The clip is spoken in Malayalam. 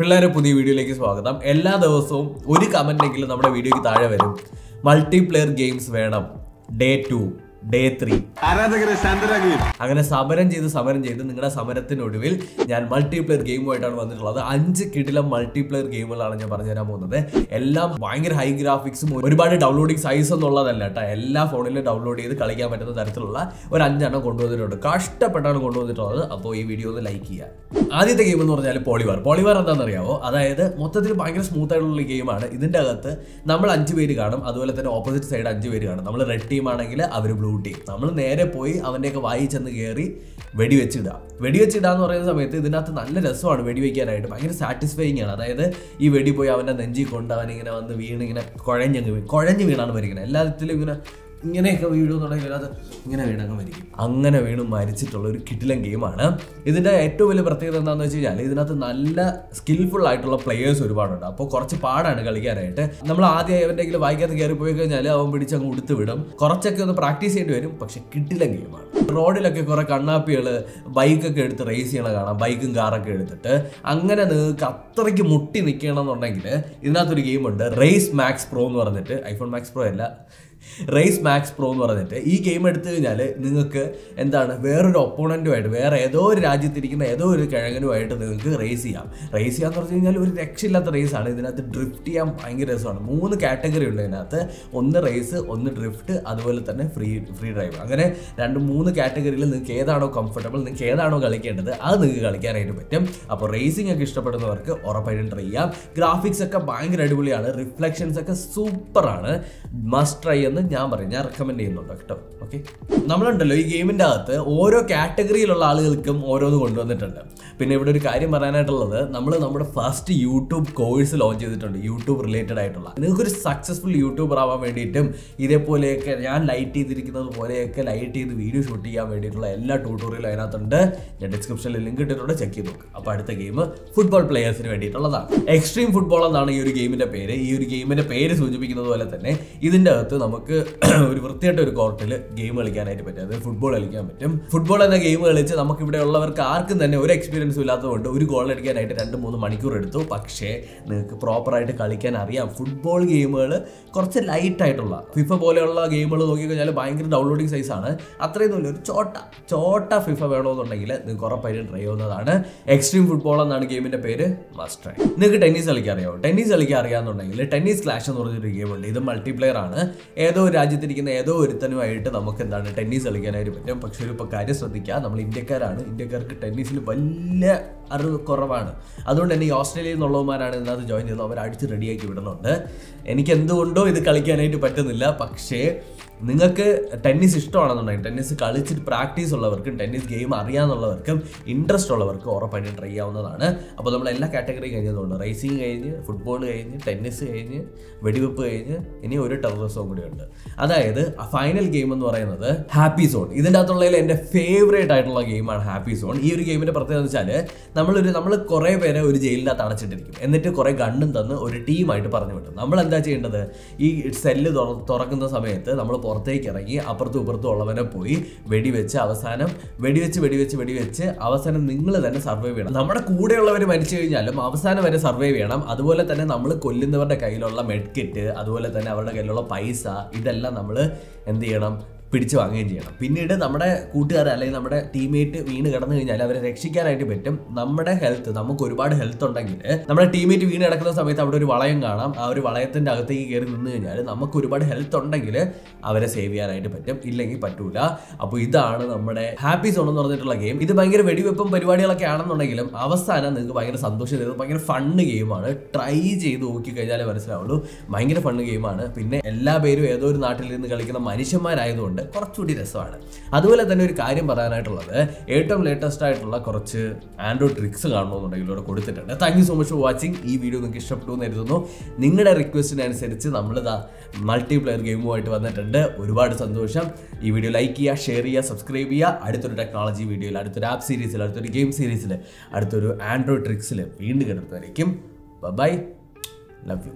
പിള്ളേരെ പുതിയ വീഡിയോയിലേക്ക് സ്വാഗതം. എല്ലാ ദിവസവും ഒരു കമന്റെങ്കിലും നമ്മുടെ വീഡിയോയ്ക്ക് താഴെ വരും, മൾട്ടിപ്ലെയർ ഗെയിംസ് വേണം, ഡേ 2 ഡേ 3. അങ്ങനെ സമരം ചെയ്ത് നിങ്ങളുടെ സമരത്തിനൊടുവിൽ ഞാൻ മൾട്ടിപ്ലെയർ ഗെയിമുമായിട്ടാണ് വന്നിട്ടുള്ളത്. 5 കിടിലം മൾട്ടിപ്ലെയർ ഗെയിമുകളാണ് ഞാൻ പറഞ്ഞു തരാൻ പോകുന്നത്. എല്ലാം ഭയങ്കര ഹൈ ഗ്രാഫിക്സും ഒരുപാട് ഡൗൺലോഡിങ് സൈസ് എന്നുള്ളതല്ല കേട്ടോ. എല്ലാ ഫോണിലും ഡൗൺലോഡ് ചെയ്ത് കളിക്കാൻ പറ്റുന്ന തരത്തിലുള്ള ഒരു 5 എണ്ണം കൊണ്ടുവന്നിട്ടുണ്ട്. കഷ്ടപ്പെട്ടാണ് കൊണ്ടുവന്നിട്ടുള്ളത്. അപ്പോൾ ഈ വീഡിയോ ഒന്ന് ലൈക്ക് ചെയ്യുക. ആദ്യത്തെ ഗെയിം എന്ന് പറഞ്ഞാൽ പോളിവാർ എന്താണെന്ന് അറിയാമോ? അതായത് മൊത്തത്തിൽ ഭയങ്കര സ്മൂത്ത് ആയിട്ടുള്ള ഗെയിമാണ്. ഇതിൻ്റെ അകത്ത് നമ്മൾ 5 പേര് കാണും, അതുപോലെ തന്നെ ഓപ്പോസിറ്റ് സൈഡ് 5 പേര് കാണും. നമ്മൾ റെഡ് ടീം ആണെങ്കിൽ അവർ ബ്ലൂ ടീം. നമ്മൾ നേരെ പോയി അവൻ്റെയൊക്കെ വായി ചെന്ന് കയറി വെടിവെച്ചിടുക എന്ന് പറയുന്ന സമയത്ത് ഇതിനകത്ത് നല്ല രസമാണ് വെടിവെക്കാനായിട്ട്. ഭയങ്കര സാറ്റിസ്ഫൈയിങ് ആണ്. അതായത് ഈ വെടി പോയി അവൻ്റെ നെഞ്ചി കൊണ്ട് അവനിങ്ങനെ വന്ന് വീണിങ്ങനെ കുഴഞ്ഞ് വീണാണ് മരിക്കുന്നത്. എല്ലാത്തിലും ഇങ്ങനെയൊക്കെ വീഴുന്നുണ്ടെങ്കിൽ അത് ഇങ്ങനെ വീണങ്ങ് മരിക്കും. അങ്ങനെ വീണ് മരിച്ചിട്ടുള്ള ഒരു കിടിലൻ ഗെയിമാണ്. ഇതിൻ്റെ ഏറ്റവും വലിയ പ്രത്യേകത എന്താണെന്ന് വെച്ച് കഴിഞ്ഞാൽ ഇതിനകത്ത് നല്ല സ്കിൽഫുൾ ആയിട്ടുള്ള പ്ലെയേഴ്സ് ഒരുപാടുണ്ട്. അപ്പോൾ കുറച്ച് പാടാണ് കളിക്കാനായിട്ട്. നമ്മൾ ആദ്യം അവൻ്റെങ്കിലും വായിക്കാതെ കയറി പോയി കഴിഞ്ഞാൽ അവൻ പിടിച്ച് അങ്ങ് ഉടുത്ത് വിടും. കുറച്ചൊക്കെ ഒന്ന് പ്രാക്ടീസ് ചെയ്യേണ്ടി വരും. പക്ഷെ കിടിലൻ ഗെയിമാണ്. റോഡിലൊക്കെ കുറെ കണ്ണാപ്പികൾ ബൈക്കൊക്കെ എടുത്ത് റേസ് ചെയ്യണ കാണാം, ബൈക്കും കാറൊക്കെ എടുത്തിട്ട്. അങ്ങനെ നിങ്ങൾക്ക് അത്രയ്ക്ക് മുട്ടി നിൽക്കണമെന്നുണ്ടെങ്കിൽ ഇതിനകത്തൊരു ഗെയിമുണ്ട്, റേസ് മാക്സ് പ്രോ എന്ന് പറഞ്ഞിട്ട്. ഐഫോൺ മാക്സ് പ്രോ അല്ല, റേസ് മാക്സ് പ്രോ എന്ന് പറഞ്ഞിട്ട്. ഈ ഗെയിം എടുത്തു കഴിഞ്ഞാൽ നിങ്ങൾക്ക് വേറൊരു ഒപ്പോണൻറ്റുമായിട്ട്, വേറെ ഏതോ ഒരു രാജ്യത്തിരിക്കുന്ന ഏതോ ഒരു കിഴങ്ങനുമായിട്ട് നിങ്ങൾക്ക് റേസ് ചെയ്യാന്ന് പറഞ്ഞു കഴിഞ്ഞാൽ ഒരു രക്ഷയില്ലാത്ത റേസാണ്. ഇതിനകത്ത് ഡ്രിഫ്റ്റ് ചെയ്യാൻ ഭയങ്കര രസമാണ്. 3 കാറ്റഗറി ഉണ്ട് ഇതിനകത്ത്. ഒന്ന് റേസ്, ഒന്ന് ഡ്രിഫ്റ്റ്, അതുപോലെ തന്നെ ഫ്രീ ഡ്രൈവ്. അങ്ങനെ 2-3 കാറ്റഗറിയിൽ നിങ്ങൾക്ക് ഏതാണോ കംഫർട്ടബിൾ, നിങ്ങൾക്ക് ഏതാണോ കളിക്കേണ്ടത് അത് നിങ്ങൾക്ക് കളിക്കാനായിട്ട് പറ്റും. അപ്പോൾ റേസിംഗ് ഒക്കെ ഇഷ്ടപ്പെടുന്നവർക്ക് ഉറപ്പായിട്ടും ട്രൈ ചെയ്യാം. ഗ്രാഫിക്സ് ഒക്കെ ഭയങ്കര അടിപൊളിയാണ്, റിഫ്ലക്ഷൻസ് ഒക്കെ സൂപ്പറാണ്. മസ്റ്റ് ട്രൈ എന്ന് ഞാൻ റെക്കമെൻഡ് ചെയ്യുന്നുണ്ട് കേട്ടോ. ഓക്കെ, നമ്മളുണ്ടല്ലോ ഈ ഗെയിമിൻ്റെ അകത്ത് ഓരോ കാറ്റഗറിയിലുള്ള ആളുകൾക്കും ഓരോന്ന് കൊണ്ടുവന്നിട്ടുണ്ട്. പിന്നെ ഇവിടെ ഒരു കാര്യം പറയാനായിട്ടുള്ളത്, നമ്മൾ നമ്മുടെ ഫസ്റ്റ് യൂട്യൂബ് കോഴ്സ് ലോഞ്ച് ചെയ്തിട്ടുണ്ട്, യൂട്യൂബ് റിലേറ്റഡ് ആയിട്ടുള്ള. നിങ്ങൾക്കൊരു സക്സസ്ഫുൾ യൂട്യൂബർ ആവാൻ വേണ്ടിയിട്ടും ഇതേപോലെയൊക്കെ ഞാൻ ലൈറ്റ് ചെയ്തിരിക്കുന്നത് പോലെയൊക്കെ ലൈറ്റ് ചെയ്ത് വീഡിയോ ഷൂട്ട് ചെയ്യാൻ വേണ്ടിയിട്ടുള്ള എല്ലാ ട്യൂട്ടോറിയലും അതിനകത്തുണ്ട്. ഞാൻ ഡിസ്ക്രിപ്ഷനിൽ ലിങ്ക് ഇട്ടിട്ടുണ്ട്, ചെക്ക് ചെയ്ത് നോക്കുക. അപ്പോൾ അടുത്ത ഗെയിം ഫുട്ബോൾ പ്ലെയേഴ്സിന് വേണ്ടിയിട്ടുള്ളതാണ്. എക്സ്ട്രീം ഫുട്ബോൾ എന്നാണ് ഈ ഒരു ഗെയിമിൻ്റെ പേര്. ഈ ഒരു ഗെയിമിൻ്റെ പേര് സൂചിപ്പിക്കുന്നത് പോലെ തന്നെ ഇതിൻ്റെ അകത്ത് നമുക്ക് ഒരു വൃത്തിയായിട്ട് ഒരു കോർട്ടിൽ ഗെയിം കളിക്കാനായിട്ട് പറ്റും. അതായത് ഫുട്ബോൾ കളിക്കാൻ പറ്റും. ഫുട്ബോൾ എന്ന ഗെയിം കളിച്ച് നമുക്ക് ഇവിടെ ഉള്ളവർക്ക് ആർക്കും തന്നെ ഒരു എക്സ്പീരിയൻസും ഇല്ലാത്തതുകൊണ്ട് ഒരു ഗോൾ അടിക്കാനായിട്ട് 2-3 മണിക്കൂർ എടുത്തു. പക്ഷേ നിങ്ങൾക്ക് പ്രോപ്പറായിട്ട് കളിക്കാൻ അറിയാം. ഫുട്ബോൾ ഗെയിമുകൾ കുറച്ച് ലൈറ്റ് ആയിട്ടുള്ള ഫിഫ പോലെയുള്ള ഗെയിമുകൾ നോക്കിക്കഴിഞ്ഞാൽ ഭയങ്കര ഡൗൺലോഡിങ് സൈസാണ്. അത്രയും ഒരു ചോട്ട ഫിഫ വേണമെന്നുണ്ടെങ്കിൽ നിങ്ങൾക്ക് ഉറപ്പായിട്ടും ട്രൈ ചെയ്യുന്നതാണ്. എക്സ്ട്രീം ഫുട്ബോൾ എന്നാണ് ഗെയിമിൻ്റെ പേര്. Must try. നിങ്ങൾക്ക് ടെന്നീസ് കളിക്കാൻ അറിയാമോ? ടെന്നീസ് കളിക്കാൻ അറിയാമെന്നുണ്ടെങ്കിൽ ടെന്നീസ് ക്ലാഷ് എന്ന് പറഞ്ഞൊരു ഗെയിമുണ്ട്. ഇത് മൾട്ടിപ്ലെയർ ആണ്. ഏതോ ഒരു രാജ്യത്തിരിക്കുന്ന ഏതോ ഒരുത്തനുമായിട്ട് നമുക്ക് ടെന്നീസ് കളിക്കാനായിട്ട് പറ്റും. പക്ഷെ ഒരു കാര്യം ശ്രദ്ധിക്കുക, നമ്മൾ ഇന്ത്യക്കാരാണ്. ഇന്ത്യക്കാർക്ക് ടെന്നീസിൽ വലിയ അറിവ് കുറവാണ്. അതുകൊണ്ട് തന്നെ ഈ ഓസ്ട്രേലിയയിൽ നിന്നുള്ളവന്മാരാണ് ഇതിനകത്ത് ജോയിൻ ചെയ്തത്. അവർ അടിച്ച് റെഡിയാക്കി വിടുന്നുണ്ട്. എനിക്ക് എന്തുകൊണ്ടോ ഇത് കളിക്കാനായിട്ട് പറ്റുന്നില്ല. പക്ഷേ നിങ്ങൾക്ക് ടെന്നീസ് ഇഷ്ടമാണെന്നുണ്ടെങ്കിൽ, ടെന്നീസ് കളിച്ചിട്ട് പ്രാക്ടീസ് ഉള്ളവർക്കും ടെന്നീസ് ഗെയിം അറിയാമെന്നുള്ളവർക്കും ഇൻട്രസ്റ്റ് ഉള്ളവർക്ക് ഉറപ്പായിട്ടും ട്രൈ ചെയ്യാവുന്നതാണ്. അപ്പോൾ നമ്മൾ എല്ലാ കാറ്റഗറി കഴിഞ്ഞതുകൊണ്ട് റേസിംഗ് കഴിഞ്ഞ്, ഫുട്ബോൾ കഴിഞ്ഞ്, ടെന്നീസ് കഴിഞ്ഞ്, വെടിവെപ്പ് കഴിഞ്ഞ്, ഇനി ഒരു ടെററിസവും കൂടി ഉണ്ട്. അതായത് ഫൈനൽ ഗെയിം എന്ന് പറയുന്നത് ഹാപ്പി സോൺ. ഇതിൻ്റെ അകത്തുള്ളതിൽ എൻ്റെ ഫേവറേറ്റ് ആയിട്ടുള്ള ഗെയിമാണ് ഹാപ്പി സോൺ. ഈ ഒരു ഗെയിമിൻ്റെ പ്രത്യേകത എന്ന് വെച്ചാൽ നമ്മൾ കുറേ പേരെ ഒരു ജയിലിനകത്ത് അടച്ചിട്ടിരിക്കും. എന്നിട്ട് കുറേ ഗണ്ണും തന്ന് ഒരു ടീമായിട്ട് പറഞ്ഞു വിട്ടും. നമ്മൾ എന്താ ചെയ്യേണ്ടത്? ഈ സെല്ല് തുറക്കുന്ന സമയത്ത് നമ്മൾ പുറത്തേക്ക് ഇറങ്ങി അപ്പുറത്തും ഇപ്പുറത്തും ഉള്ളവനെ പോയി വെടിവെച്ച് അവസാനം നിങ്ങൾ തന്നെ സർവൈവ് ചെയ്യണം. നമ്മുടെ കൂടെയുള്ളവർ മരിച്ചു കഴിഞ്ഞാലും അവസാനം വരെ സർവൈവ് ചെയ്യണം. അതുപോലെ തന്നെ നമ്മൾ കൊല്ലുന്നവരുടെ കയ്യിലുള്ള മെഡ്കിറ്റ്, അതുപോലെ തന്നെ അവരുടെ കയ്യിലുള്ള പൈസ, ഇതെല്ലാം നമ്മൾ എന്ത് ചെയ്യണം? പിടിച്ചു വാങ്ങുകയും ചെയ്യണം. പിന്നീട് നമ്മുടെ കൂട്ടുകാർ അല്ലെങ്കിൽ നമ്മുടെ ടീമേറ്റ് വീണ് കിടന്നു കഴിഞ്ഞാൽ അവരെ രക്ഷിക്കാനായിട്ട് പറ്റും. നമ്മുടെ ഹെൽത്ത്, നമുക്ക് ഒരുപാട് ഹെൽത്ത് ഉണ്ടെങ്കിൽ നമ്മുടെ ടീമേറ്റ് വീണ് കിടക്കുന്ന സമയത്ത് അവിടെ ഒരു വളയം കാണാം. ആ ഒരു വളയത്തിൻ്റെ അകത്തേക്ക് കയറി നിന്ന് കഴിഞ്ഞാൽ നമുക്ക് ഒരുപാട് ഹെൽത്ത് ഉണ്ടെങ്കിൽ അവരെ സേവ് ചെയ്യാനായിട്ട് പറ്റും, ഇല്ലെങ്കിൽ പറ്റൂല. അപ്പോൾ ഇതാണ് നമ്മുടെ ഹാപ്പി സോൺ എന്ന് പറഞ്ഞിട്ടുള്ള ഗെയിം. ഇത് ഭയങ്കര വെടിവെപ്പും പരിപാടികളൊക്കെ ആണെന്നുണ്ടെങ്കിലും അവസാനം നിങ്ങൾക്ക് ഭയങ്കര സന്തോഷം തരുന്നത് ഭയങ്കര ഫണ്ണ് ഗെയിമാണ്. ട്രൈ ചെയ്ത് നോക്കിക്കഴിഞ്ഞാലേ മനസ്സിലാവുള്ളൂ. ഭയങ്കര ഫണ്ണ് ഗെയിമാണ്. പിന്നെ എല്ലാ പേരും ഏതോ ഒരു നാട്ടിൽ നിന്ന് കളിക്കുന്ന മനുഷ്യന്മാരായതുകൊണ്ട് കുറച്ചുകൂടി രസമാണ്. അതുപോലെ തന്നെ ഒരു കാര്യം പറയാനായിട്ടുള്ളത്, ഏറ്റവും ലേറ്റസ്റ്റ് ആയിട്ടുള്ള കുറച്ച് ആൻഡ്രോയിഡ് ട്രിക്സ് കാണണമെന്നുണ്ടെങ്കിൽ ഇവിടെ കൊടുത്തിട്ടുണ്ട്. Thank you so much for watching. ഈ വീഡിയോ നിങ്ങൾക്ക് ഇഷ്ടപ്പെട്ടു എന്ന് കരുതുന്നു. നിങ്ങളുടെ റിക്വസ്റ്റിനനുസരിച്ച് നമ്മൾ മൾട്ടിപ്ലെയർ ഗെയിമുമായിട്ട് വന്നിട്ടുണ്ട്. ഒരുപാട് സന്തോഷം. ഈ വീഡിയോ ലൈക്ക് ചെയ്യുക, ഷെയർ ചെയ്യുക, സബ്സ്ക്രൈബ് ചെയ്യുക. അടുത്തൊരു ടെക്നോളജി വീഡിയോയിൽ, അടുത്തൊരു ആപ്പ് സീരീസിൽ, അടുത്തൊരു ഗെയിം സീരീസിൽ, അടുത്തൊരു ആൻഡ്രോയിഡ് ട്രിക്സിൽ വീണ്ടും കിടത്തുമായിരിക്കും. By, love you.